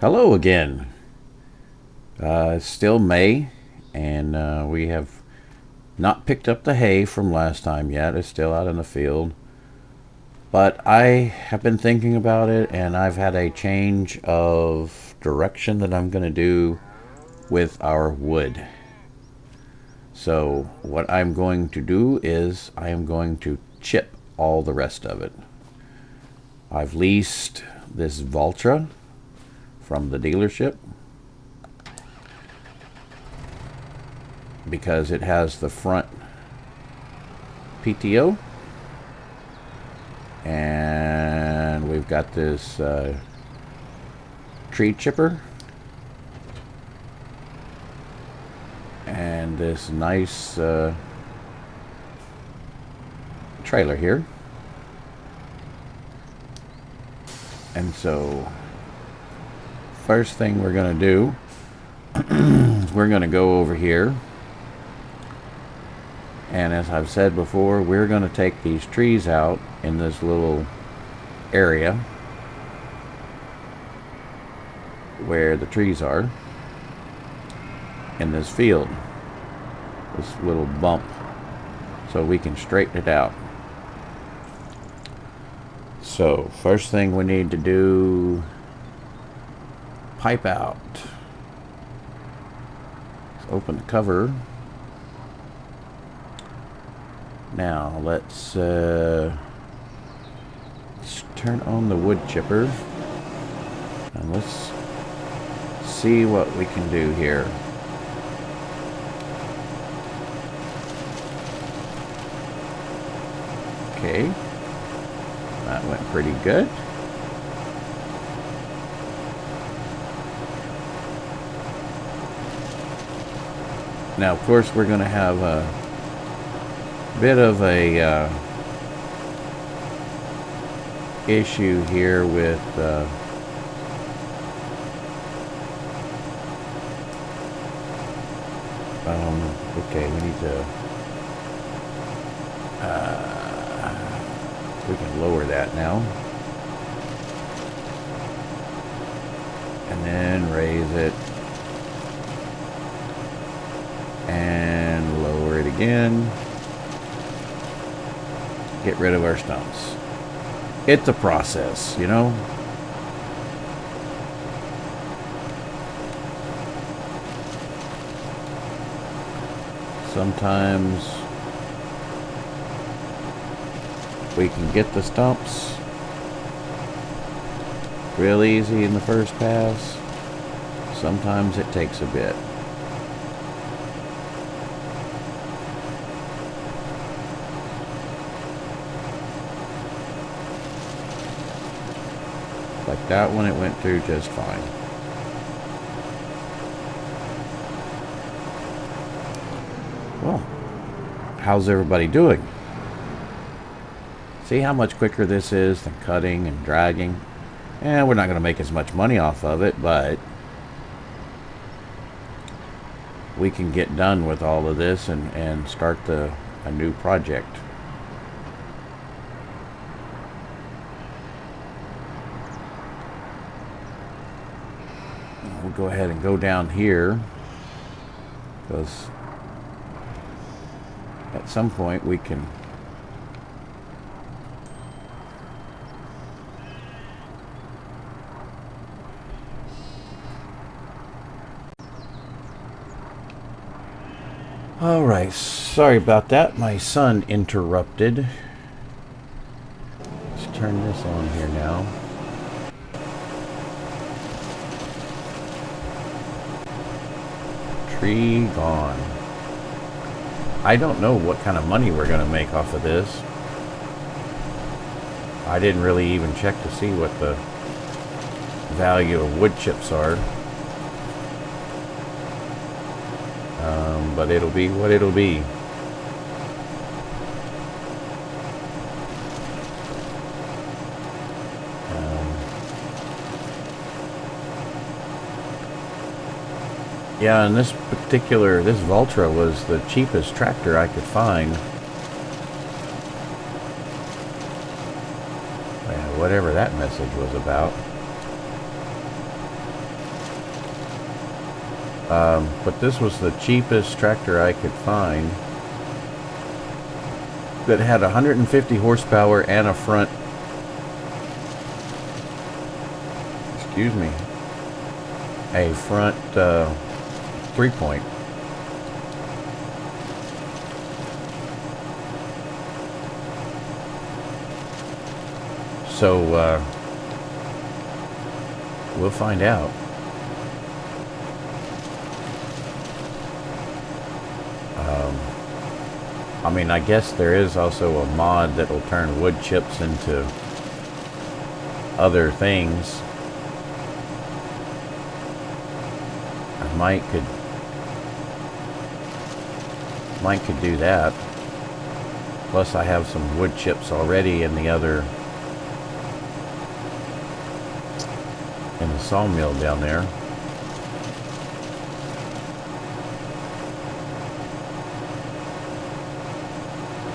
Hello again. It's still May, and we have not picked up the hay from last time yet. It's still out in the field. But I have been thinking about it, and I've had a change of direction that I'm going to do with our wood. So what I'm going to do is I am going to chip all the rest of it. I've leased this Valtra from the dealership because it has the front PTO, and we've got this tree chipper and this nice trailer here. And so first thing we're going to do is we're going to go over here, and as I've said before, we're going to take these trees out in this little area where the trees are in this field, this little bump, so we can straighten it out. So first thing we need to do, pipe out. Let's open the cover. Now let's turn on the wood chipper and let's see what we can do here. Okay, that went pretty good. Now, of course, we're going to have a bit of a issue here with okay, we need to we can lower that now and then raise it and lower it again. Get rid of our stumps. It's a process, you know. Sometimes we can get the stumps real easy in the first pass. Sometimes it takes a bit. Like that one, it went through just fine. Well, how's everybody doing? See how much quicker this is than cutting and dragging? And we're not going to make as much money off of it, but we can get done with all of this and start a new project. We'll go ahead and go down here, because at some point we can Alright, sorry about that. My son interrupted. Let's turn this on here now. Tree gone. I don't know what kind of money we're going to make off of this. I didn't really even check to see what the value of wood chips are. But it'll be what it'll be. Yeah, and this Valtra was the cheapest tractor I could find. Yeah, whatever that message was about. But this was the cheapest tractor I could find that had 150 horsepower and a front, excuse me, a front 3-point. So we'll find out. I mean, I guess there is also a mod that'll turn wood chips into other things. Mike could do that. Plus I have some wood chips already in the sawmill down there.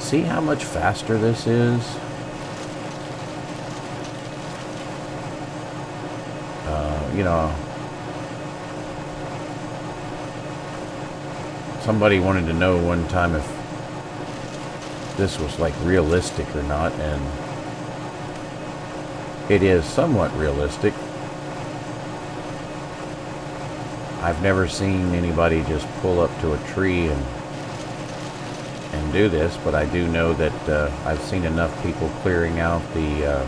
See how much faster this is? You know, somebody wanted to know one time if this was like realistic or not, and it is somewhat realistic. I've never seen anybody just pull up to a tree and do this, but I do know that I've seen enough people clearing out the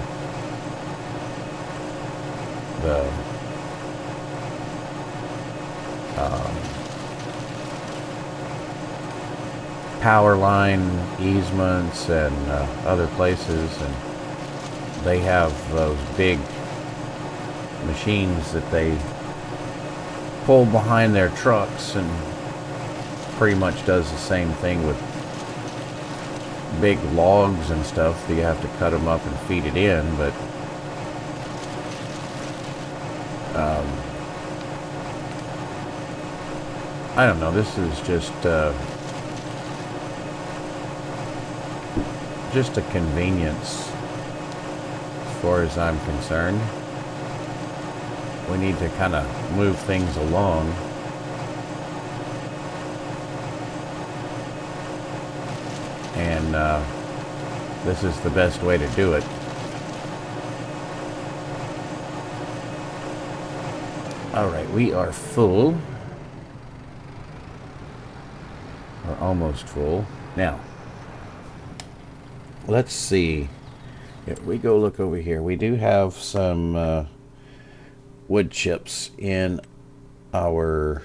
power line easements and other places, and they have those big machines that they pull behind their trucks, and pretty much does the same thing with big logs and stuff. You have to cut them up and feed it in, but I don't know, this is just a convenience as far as I'm concerned. We need to kind of move things along. And this is the best way to do it. Alright, we are full. Or almost full. Now, let's see. If we go look over here, we do have some wood chips in our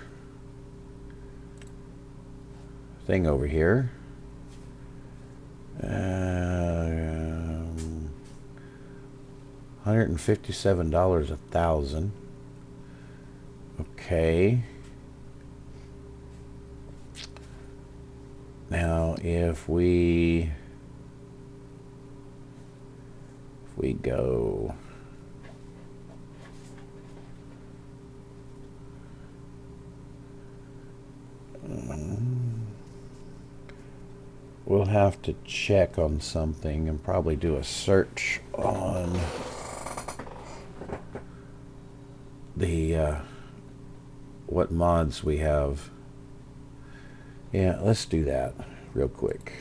thing over here. $157 a thousand. Okay. Now, if we go we'll have to check on something and probably do a search on the what mods we have. Yeah, let's do that real quick.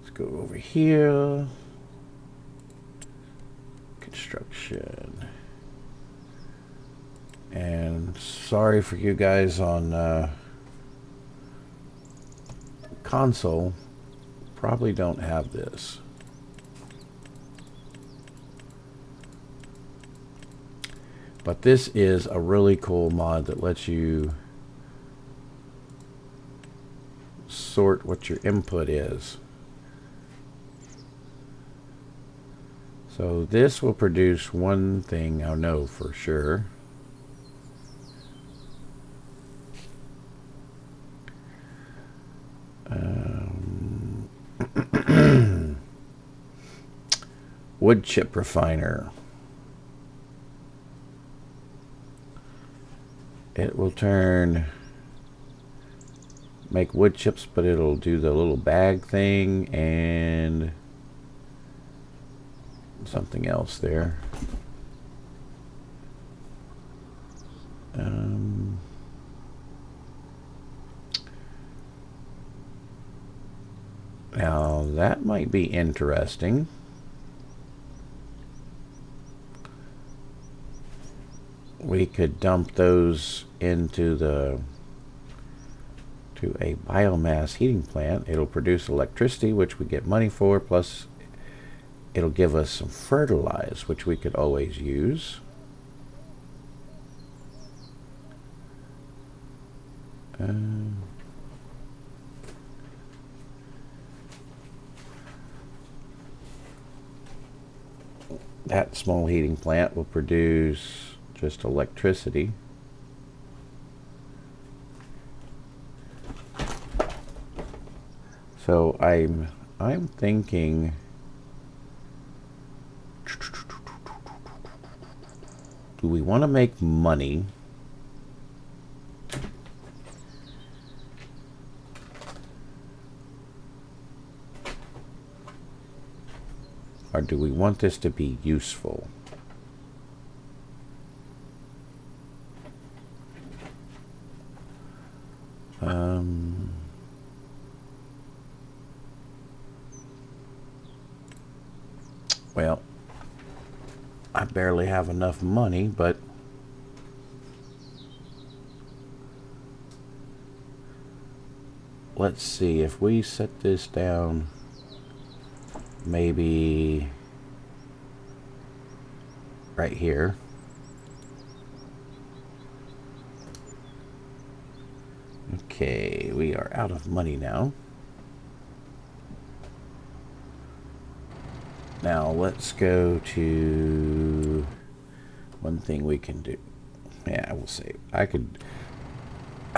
Let's go over here. Construction. And sorry for you guys on console, probably don't have this. But this is a really cool mod that lets you sort what your input is. So this will produce one thing I know for sure. Wood chip refiner. It will make wood chips, but it'll do the little bag thing and something else there. that might be interesting. We could dump those into a biomass heating plant. It'll produce electricity, which we get money for, plus it'll give us some fertilizer, which we could always use. That small heating plant will produce just electricity. So I'm thinking do we want to make money? Or do we want this to be useful? Well, I barely have enough money, but let's see, if we set this down maybe right here. Okay, we are out of money now. Now let's go to one thing we can do. Yeah, I will say I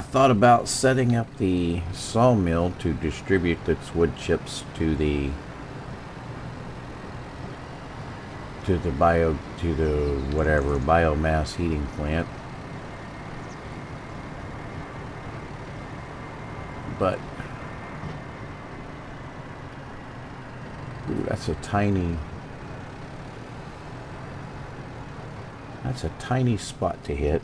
thought about setting up the sawmill to distribute its wood chips to the whatever biomass heating plant. But ooh, that's a tiny spot to hit.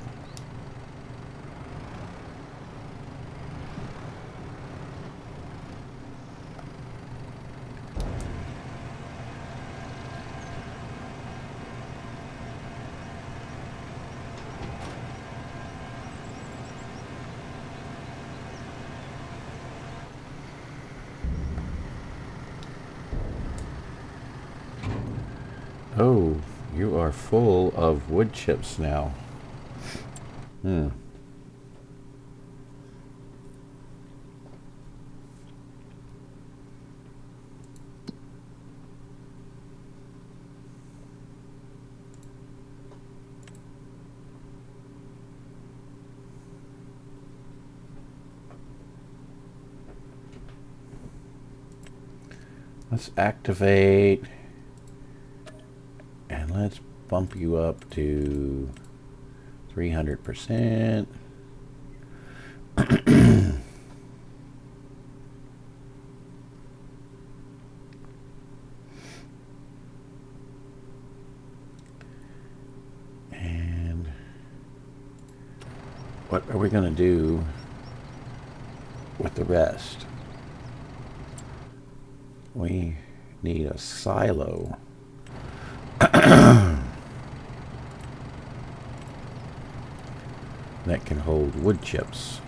Oh, you are full of wood chips now. Let's activate. And let's bump you up to 300%. And what are we going to do with the rest? We need a silo. That can hold wood chips.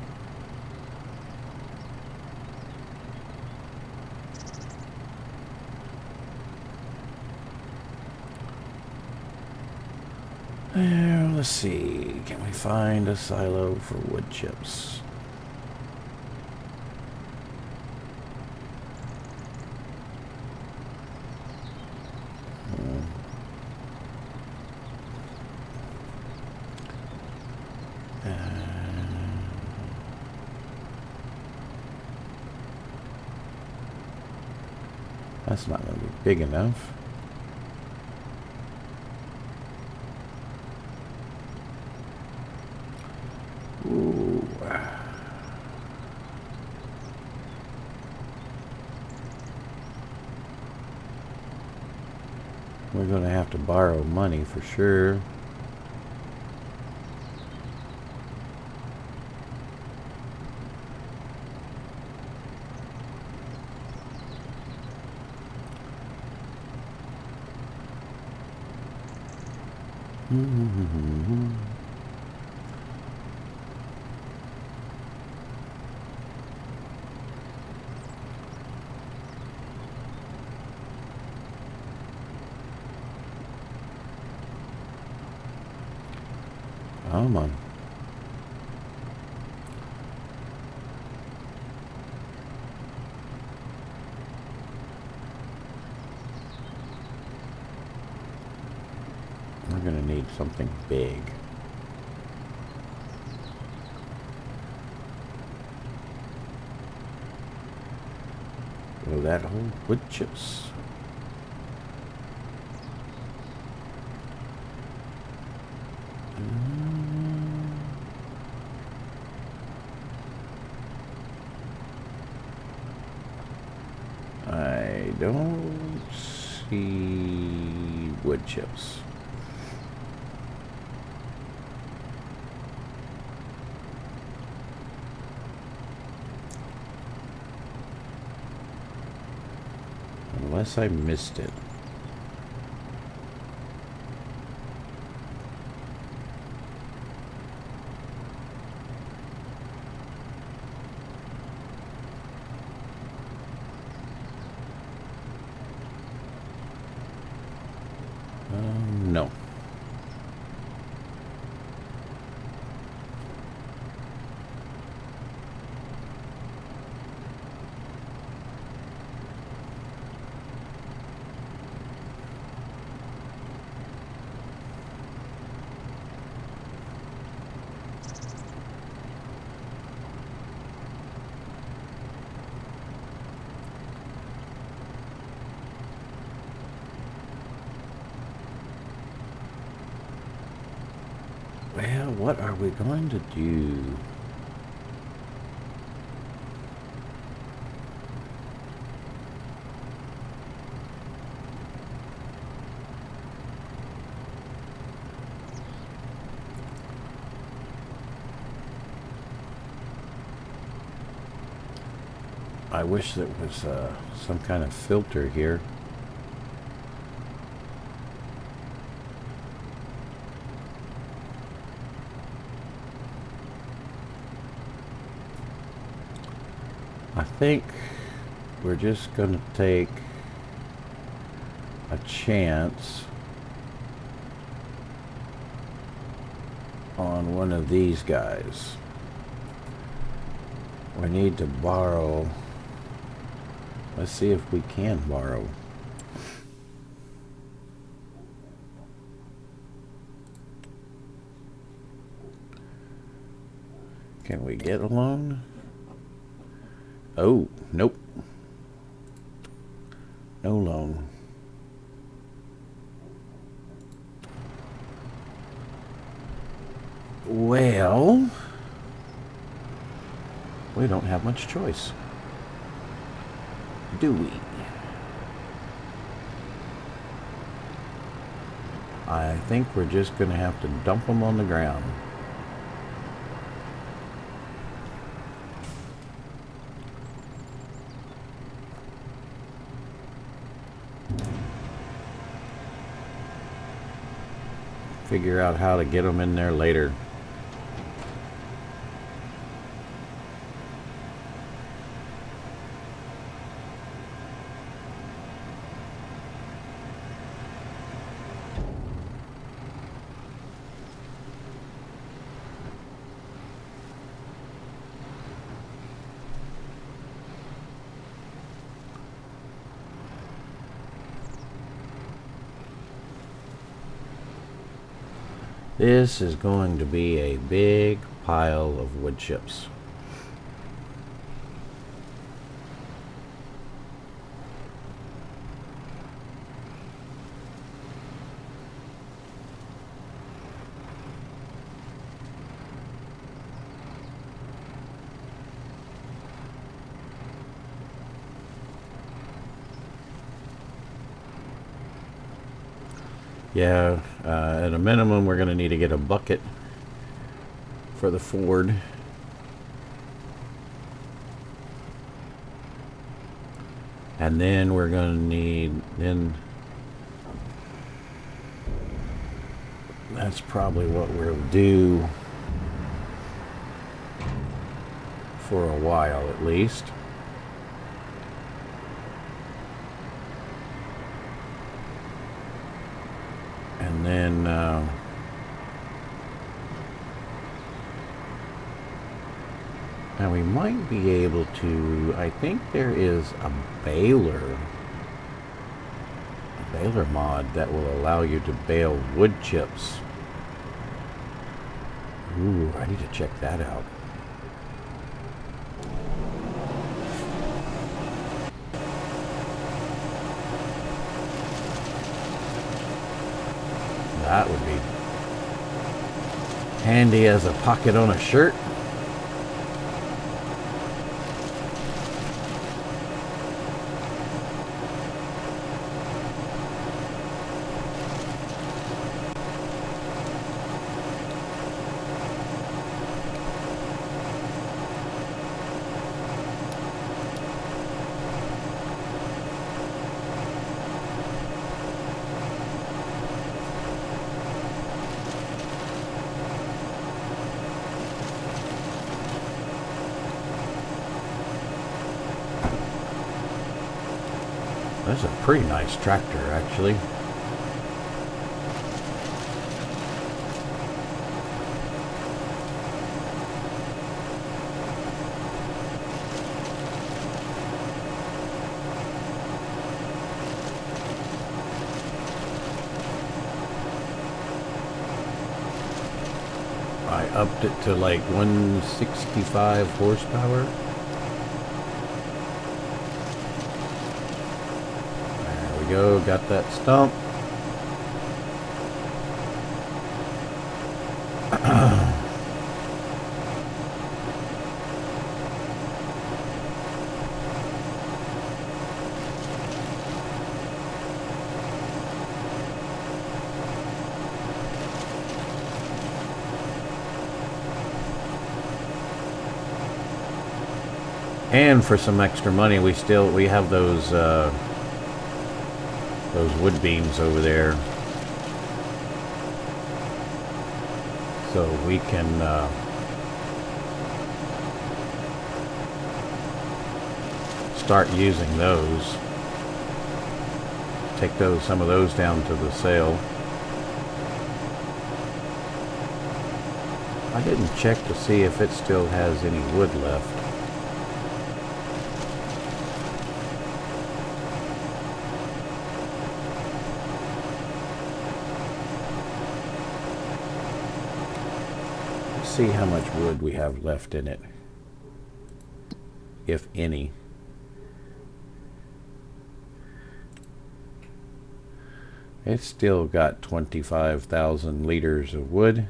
Let's see, can we find a silo for wood chips? That's not going to be big enough. Ooh. We're going to have to borrow money for sure. Come on. We're gonna need something big. Will that hold wood chips? I don't see wood chips. Unless I missed it. No. Well, what are we going to do? I wish there was some kind of filter here. I think we're just going to take a chance on one of these guys. We need to borrow. Let's see if we can borrow. Can we get a loan? Oh, nope. No loan. Well, we don't have much choice, do we? I think we're just going to have to dump them on the ground. Figure out how to get them in there later. This is going to be a big pile of wood chips. Yeah, at a minimum, we're going to need to get a bucket for the Ford. And then we're going to need, That's probably what we'll do for a while at least. And then now we might be able to, I think there is a baler mod that will allow you to bale wood chips. Ooh, I need to check that out. That would be handy as a pocket on a shirt. That's a pretty nice tractor, actually. I upped it to like 165 horsepower. Go, got that stump. And for some extra money, we have those wood beams over there, so we can start using those. Take some of those down to the sale. I didn't check to see if it still has any wood left. See how much wood we have left in it, if any. It's still got 25,000 liters of wood.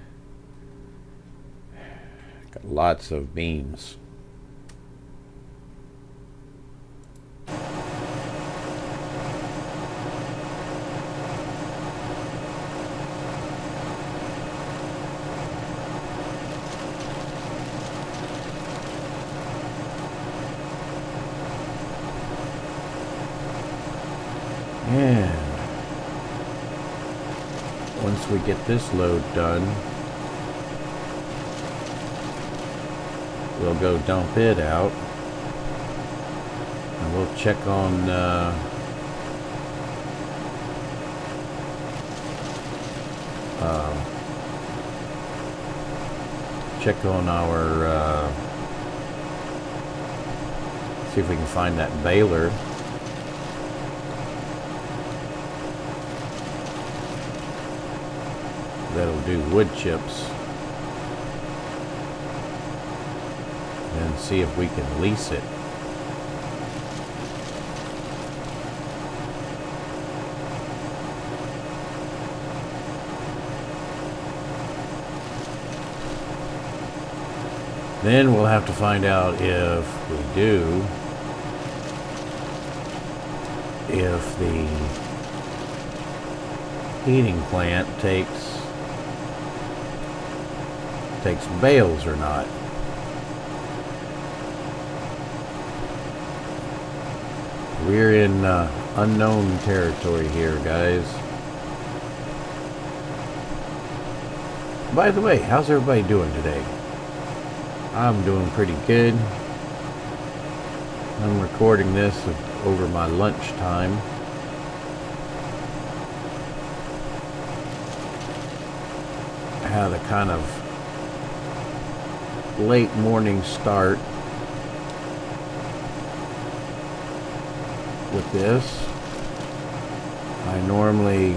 Got lots of beams. And once we get this load done, we'll go dump it out, and we'll check on our see if we can find that baler. That'll do wood chips, and see if we can lease it. Then we'll have to find out if we do, if the heating plant takes bales or not. We're in unknown territory here, guys. By the way, how's everybody doing today? I'm doing pretty good. I'm recording this over my lunch time. I had a kind of late morning start with this. I normally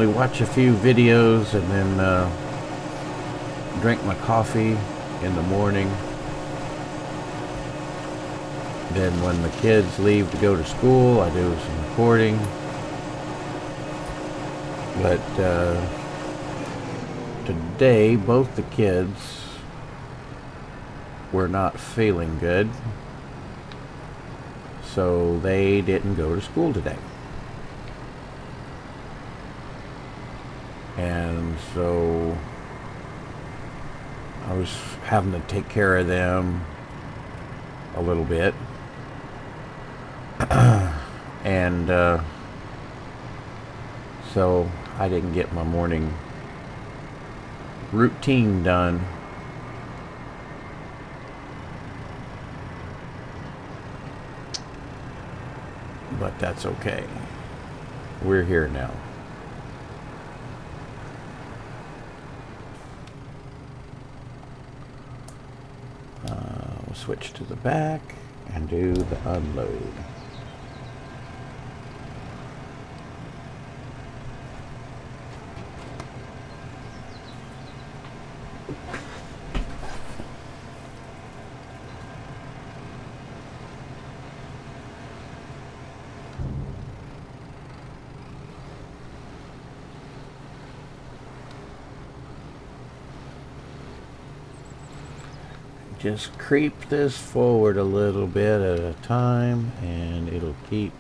watch a few videos and then drink my coffee in the morning. Then when the kids leave to go to school, I do some recording. But today, both the kids were not feeling good, so they didn't go to school today. And so I was having to take care of them a little bit. And so I didn't get my morning routine done. But that's okay. We're here now. We'll switch to the back and do the unload. Just creep this forward a little bit at a time, and it'll keep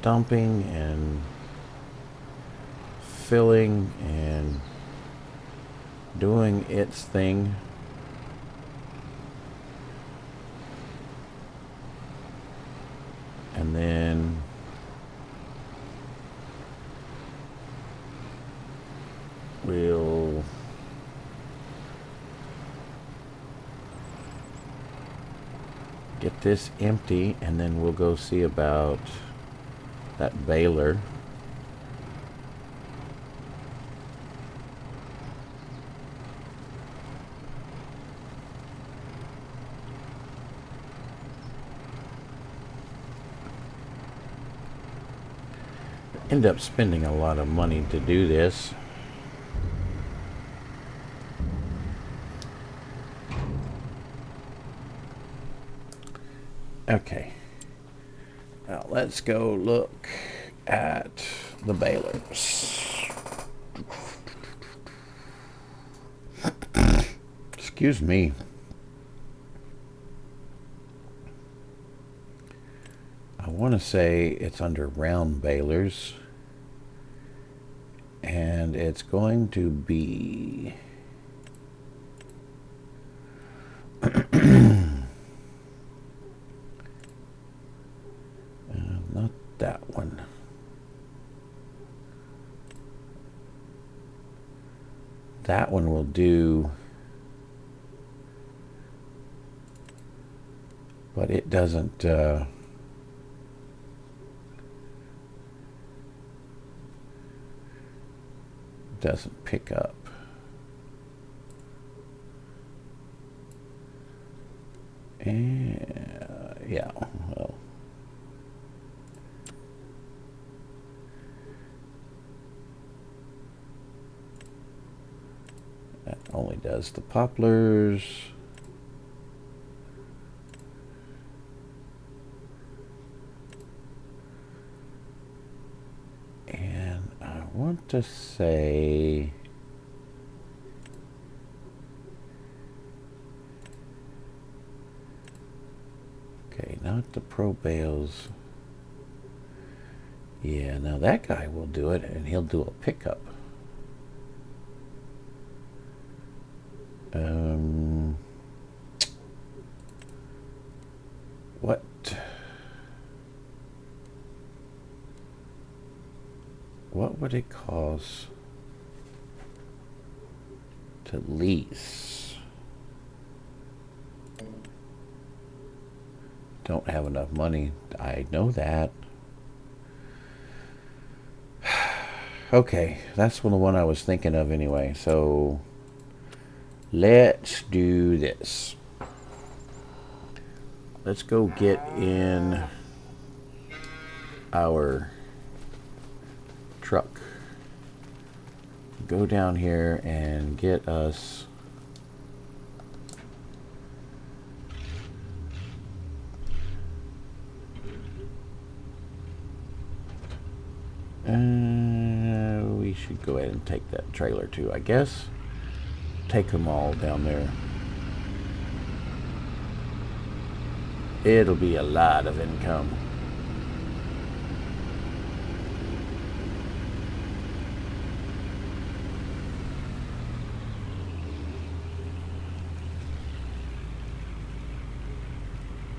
dumping and filling and doing its thing. And then we'll get this empty, and then we'll go see about that baler. End up spending a lot of money to do this. Okay, now let's go look at the balers. Excuse me. I want to say it's under round balers, and it's going to be not that one. That one will do, but it doesn't pick up. And yeah, well, that only does the poplars. And I want to say okay, not the pro bales. Yeah, now that guy will do it, and he'll do a pickup. What? what would it cost to lease? Don't have enough money. I know that. Okay, that's the one I was thinking of anyway. So let's do this. Let's go get in our truck. Go down here and get us we should go ahead and take that trailer too, I guess. Take them all down there. It'll be a lot of income.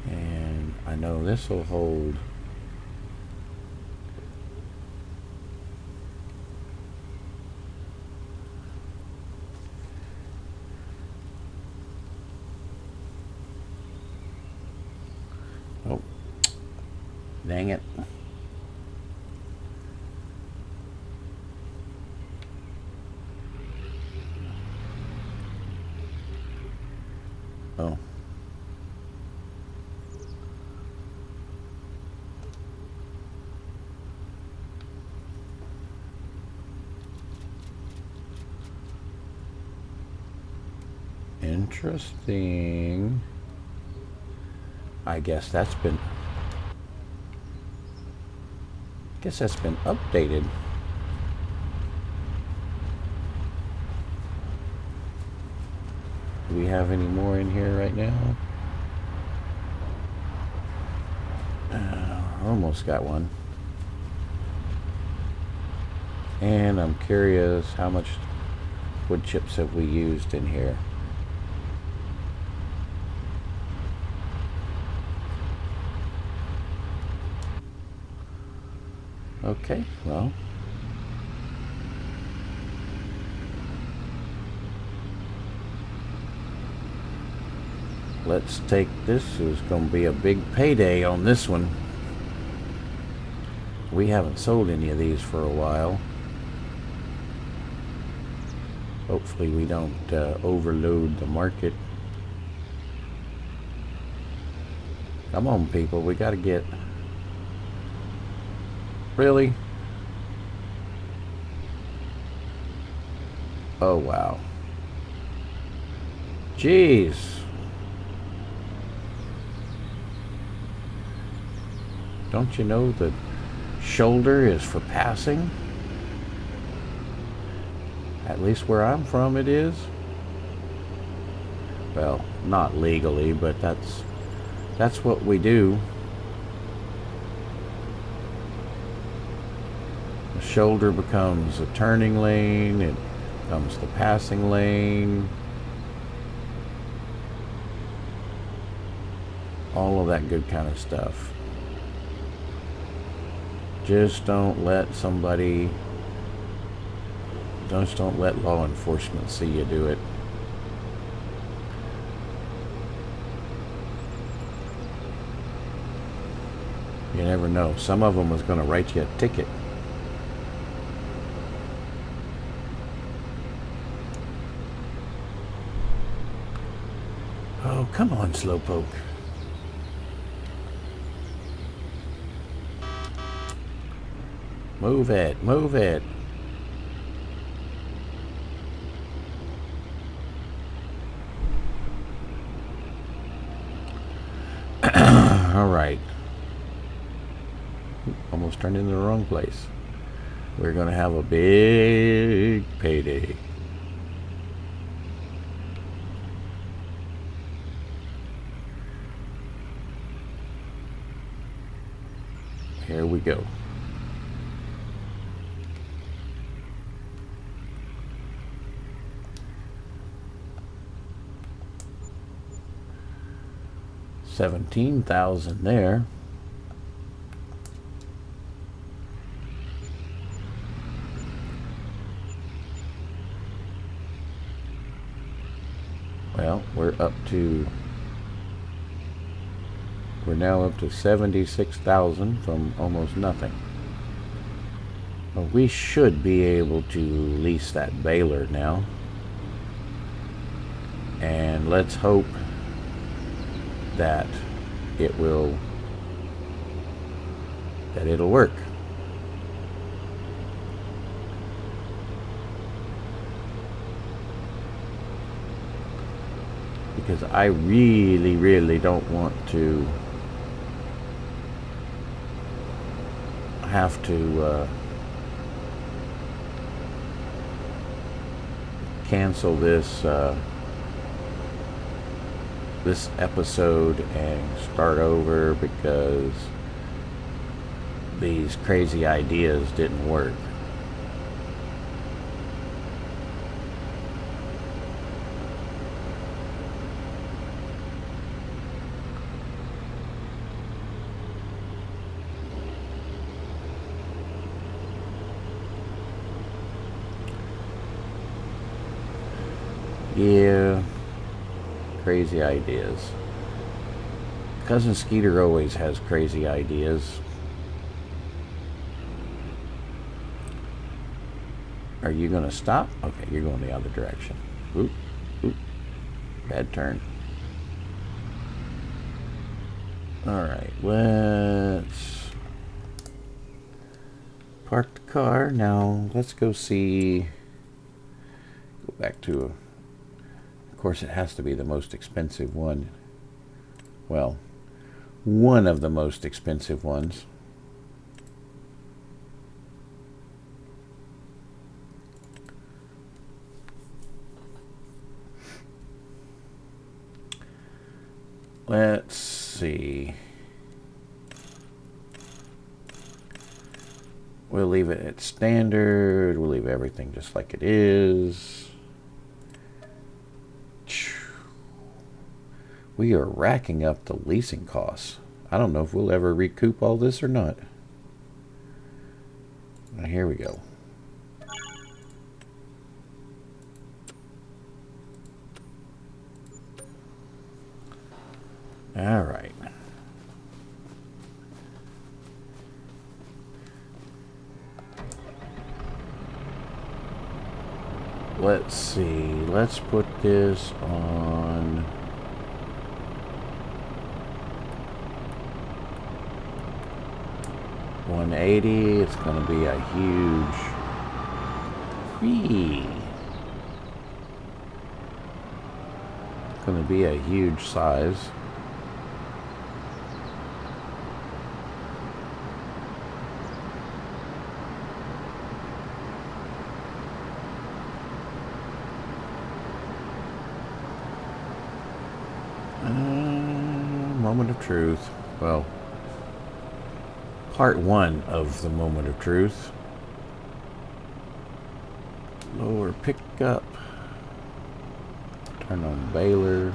And I know this will hold. Oh, dang it. Oh. Interesting. I guess that's been updated. Do we have any more in here right now? Almost got one. And I'm curious, how much wood chips have we used in here? Okay, well. Let's take this. It's going to be a big payday on this one. We haven't sold any of these for a while. Hopefully we don't overload the market. Come on, people. We got to get... Really? Oh, wow. Jeez. Don't you know the shoulder is for passing? At least where I'm from it is. Well, not legally, but that's what we do. The shoulder becomes a turning lane, it becomes the passing lane. All of that good kind of stuff. Just don't let somebody, just don't let law enforcement see you do it. You never know. Some of them was going to write you a ticket. Oh, come on, Slowpoke. Move it, move it. All right. Almost turned into the wrong place. We're going to have a big payday. Here we go. $17,000 there. Well, we're now up to 76,000 from almost nothing. Well, we should be able to lease that baler now. And let's hope that it'll work. Because I really, really don't want to have to cancel this this episode and start over because these crazy ideas didn't work. Yeah, crazy ideas. Cousin Skeeter always has crazy ideas. Are you going to stop? Okay, you're going the other direction. Oop, oop. Bad turn. Alright, let's park the car. Now, let's go see... Go back to... Of course, it has to be the most expensive one. Well, one of the most expensive ones. Let's see. We'll leave it at standard. We'll leave everything just like it is. We are racking up the leasing costs. I don't know if we'll ever recoup all this or not. Now, here we go. All right. Let's see. Let's put this on... $180. It's going to be a huge... It's going to be a huge size. Moment of truth. Well, part one of the moment of truth. Lower pickup. Turn on baler.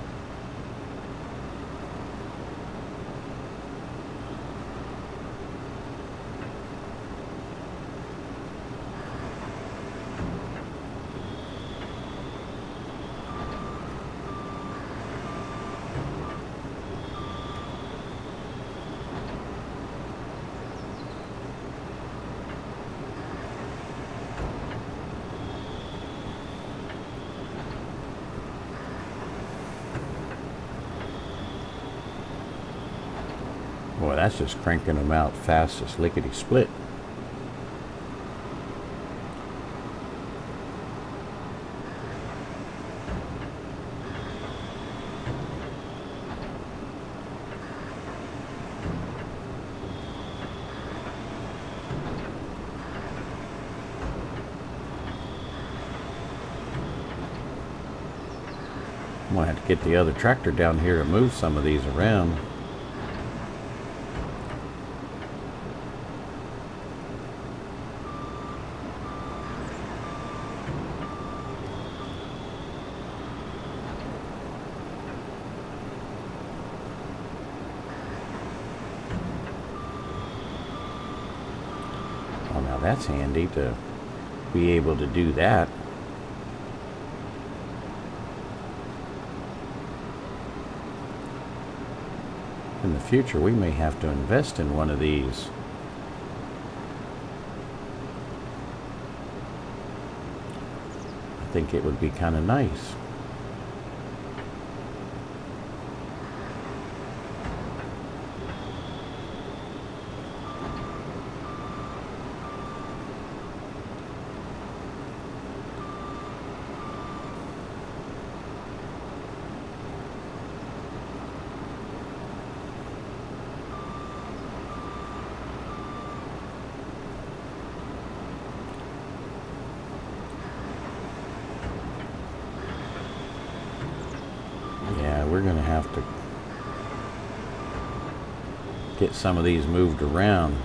Boy, that's just cranking them out fast as lickety split. I'm gonna have to get the other tractor down here to move some of these around. Oh, now that's handy to be able to do that. in the future we may have to invest in one of these. I think it would be kind of nice. We're going to have to get some of these moved around.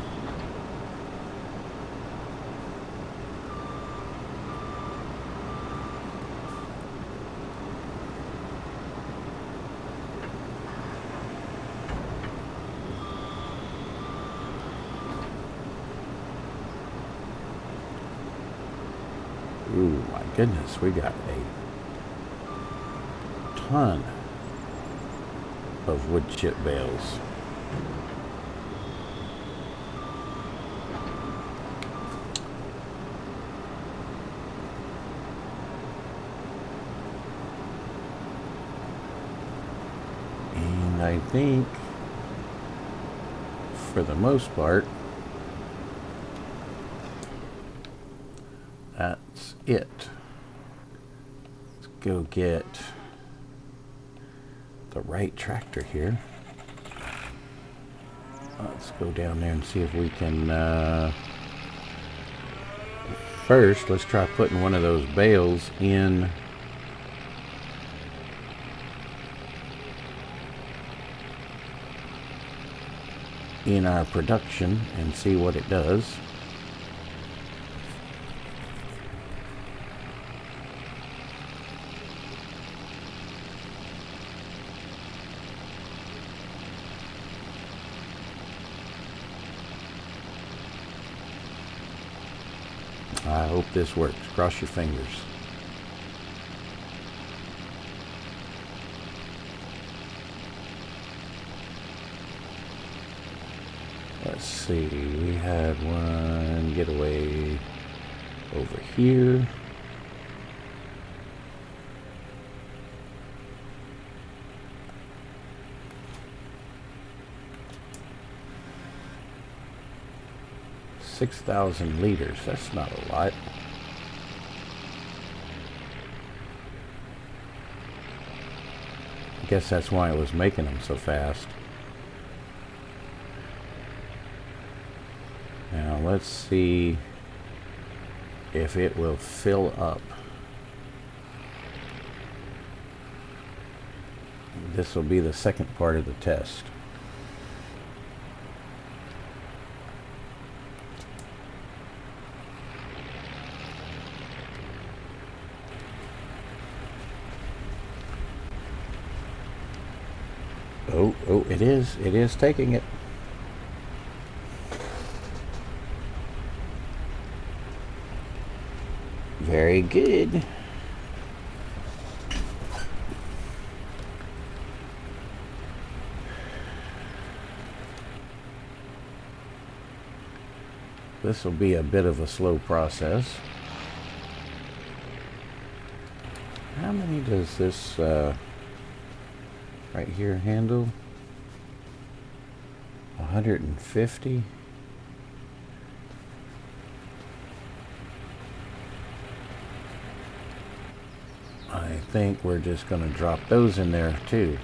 Ooh, my goodness, we got a ton of wood chip bales. And I think for the most part that's it. Let's go get the right tractor here. Let's go down there and see if we can first let's try putting one of those bales in our production and see what it does. I hope this works. Cross your fingers. Let's see. We had one getaway over here. $6,000 liters. That's not a lot. I guess that's why it was making them so fast. Now let's see if it will fill up. This will be the second part of the test. Oh, it is taking it. Very good. This will be a bit of a slow process. How many does this right here handle? 150. I think we're just going to drop those in there too.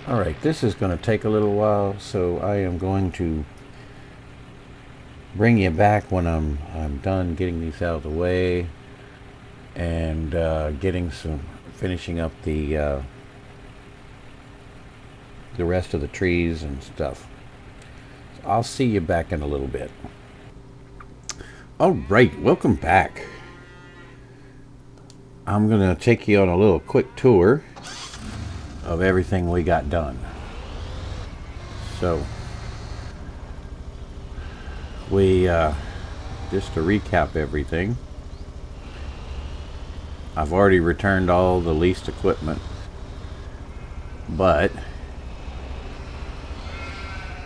Alright, this is going to take a little while, so I am going to bring you back when I'm done getting these out of the way and finishing up the the rest of the trees and stuff. So I'll see you back in a little bit. All right, welcome back. I'm gonna take you on a little quick tour of everything we got done. So we just to recap everything, I've already returned all the leased equipment, but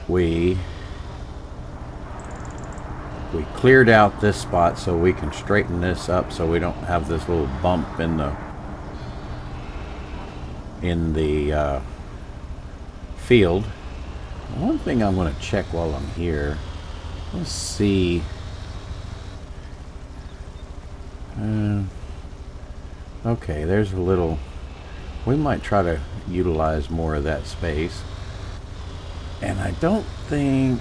we cleared out this spot so we can straighten this up so we don't have this little bump in the field. One thing I'm going to check while I'm here, let's see. Okay, there's a little, we might try to utilize more of that space. And I don't think,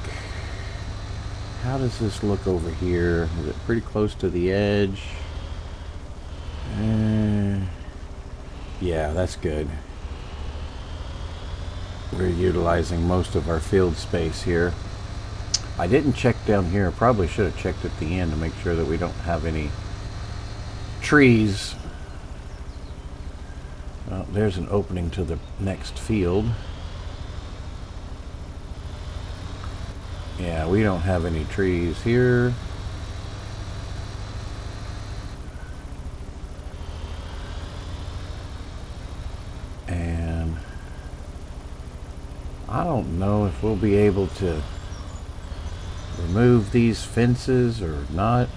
how does this look over here? Is it pretty close to the edge? Yeah, that's good. We're utilizing most of our field space here. I didn't check down here. I probably should have checked at the end to make sure that we don't have any trees. Well, there's an opening to the next field. Yeah, we don't have any trees here. And I don't know if we'll be able to remove these fences or not,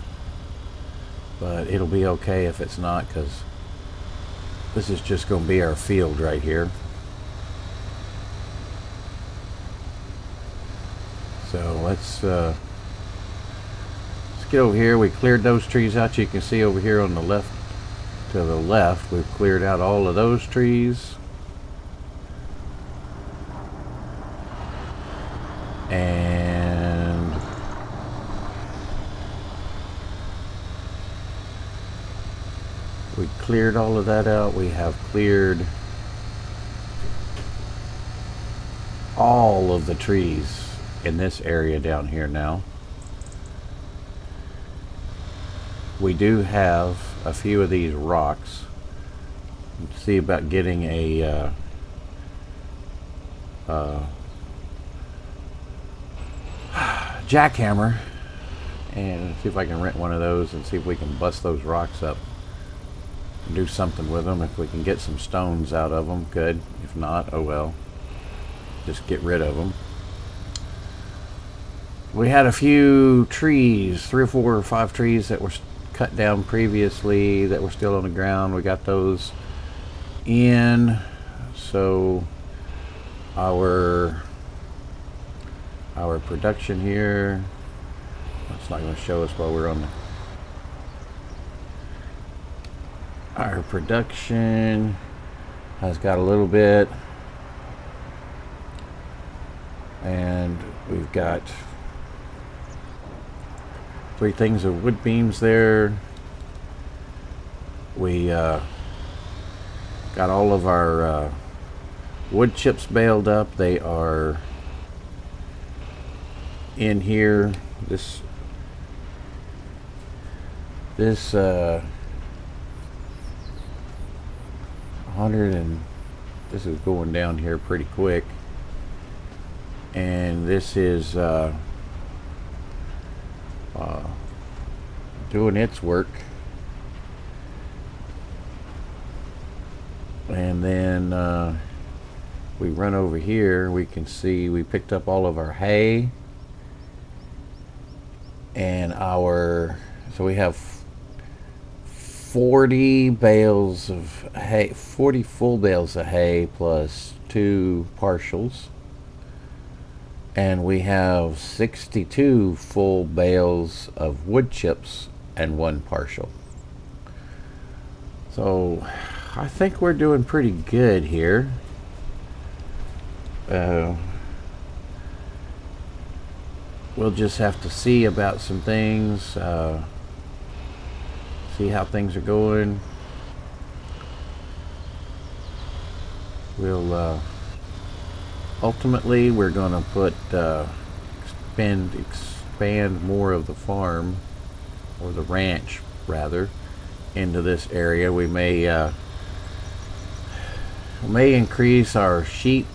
but it'll be okay if it's not, because this is just going to be our field right here. So let's get over here. We cleared those trees out. You can see over here on the left, to the left, we've cleared out all of those trees. And we cleared all of that out. We have cleared all of the trees in this area down here now. We do have a few of these rocks. Let's see about getting a jackhammer and see if I can rent one of those and see if we can bust those rocks up and do something with them. If we can get some stones out of them, good. If not, oh well, just get rid of them. We had a few trees, 3 or 4 or 5 trees that were cut down previously that were still on the ground. We got those in, so our production here, it's not going to show us while we're on our production has got a little bit, and we've got 3 things of wood beams there. We got all of our wood chips baled up. They are in here. This 100, and this is going down here pretty quick, and this is doing its work. And then we run over here, we can see we picked up all of our hay and so we have 40 bales of hay, 40 full bales of hay plus 2 partials, and we have 62 full bales of wood chips and 1 partial. So I think we're doing pretty good here. We'll just have to see about some things, see how things are going. ultimately we're going to put expand more of the farm, or the ranch rather, into this area. We may increase our sheep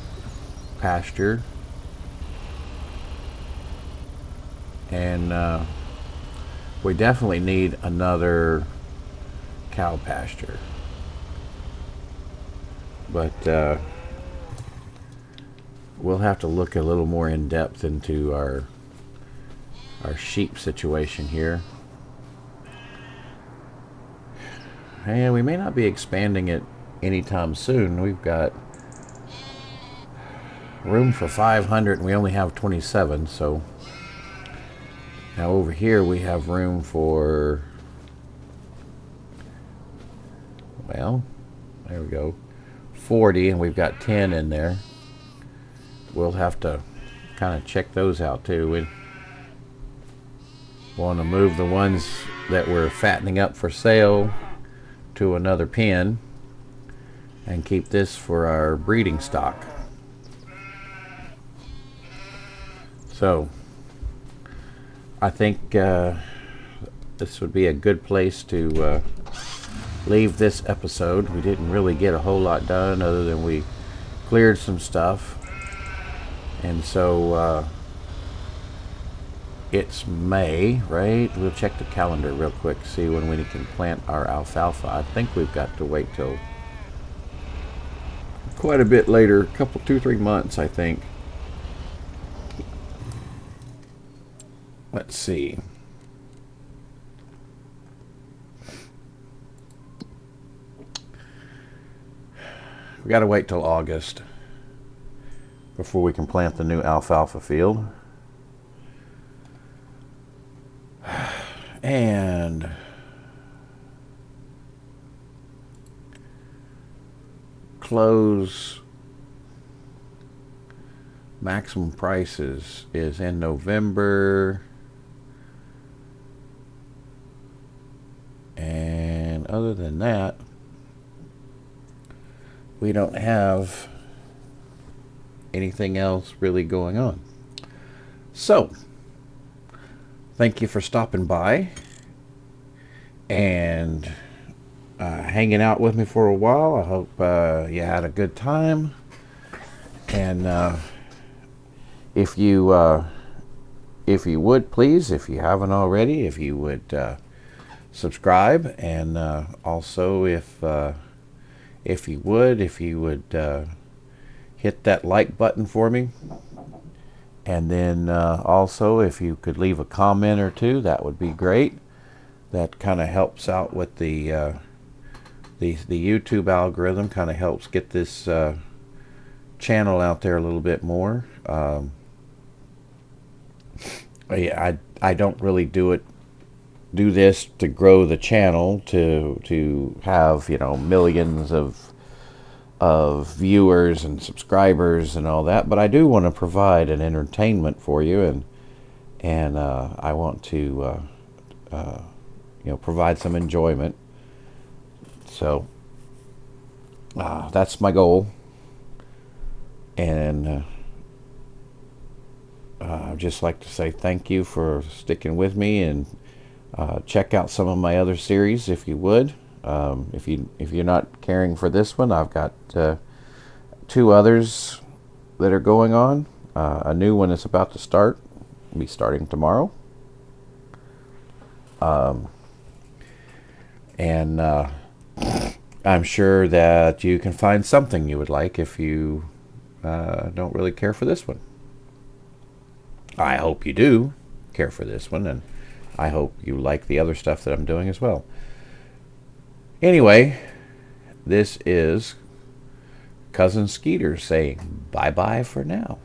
pasture, and we definitely need another cow pasture. But we'll have to look a little more in depth into our sheep situation here. And we may not be expanding it anytime soon. We've got room for 500 and we only have 27, so now over here we have room for, well, there we go, 40, and we've got 10 in there. We'll have to kind of check those out too. We want to move the ones that we're fattening up for sale to another pen and keep this for our breeding stock. So I think this would be a good place to leave this episode. We didn't really get a whole lot done other than we cleared some stuff. And so it's May, right? We'll check the calendar real quick, see when we can plant our alfalfa. I think we've got to wait till quite a bit later, a couple, 2-3 months, I think. Let's see. We got to wait till August before we can plant the new alfalfa field. And close maximum prices is in November. And other than that, we don't have anything else really going on. So, thank you for stopping by and hanging out with me for a while. I hope you had a good time. And if you would please, if you haven't already, if you would subscribe, and also if you would hit that like button for me, and then also if you could leave a comment or two, that would be great. That kind of helps out with the YouTube algorithm, kind of helps get this channel out there a little bit more. I don't really do this to grow the channel to have, you know, millions of viewers and subscribers and all that, but I do want to provide an entertainment for you, and I want to provide some enjoyment. So that's my goal, and I'd just like to say thank you for sticking with me, and check out some of my other series if you would. If you're not caring for this one, I've got 2 others that are going on. A new one is about to start. It'll be starting tomorrow. And I'm sure that you can find something you would like if you don't really care for this one. I hope you do care for this one, and I hope you like the other stuff that I'm doing as well. Anyway, this is Cousin Skeeter saying bye-bye for now.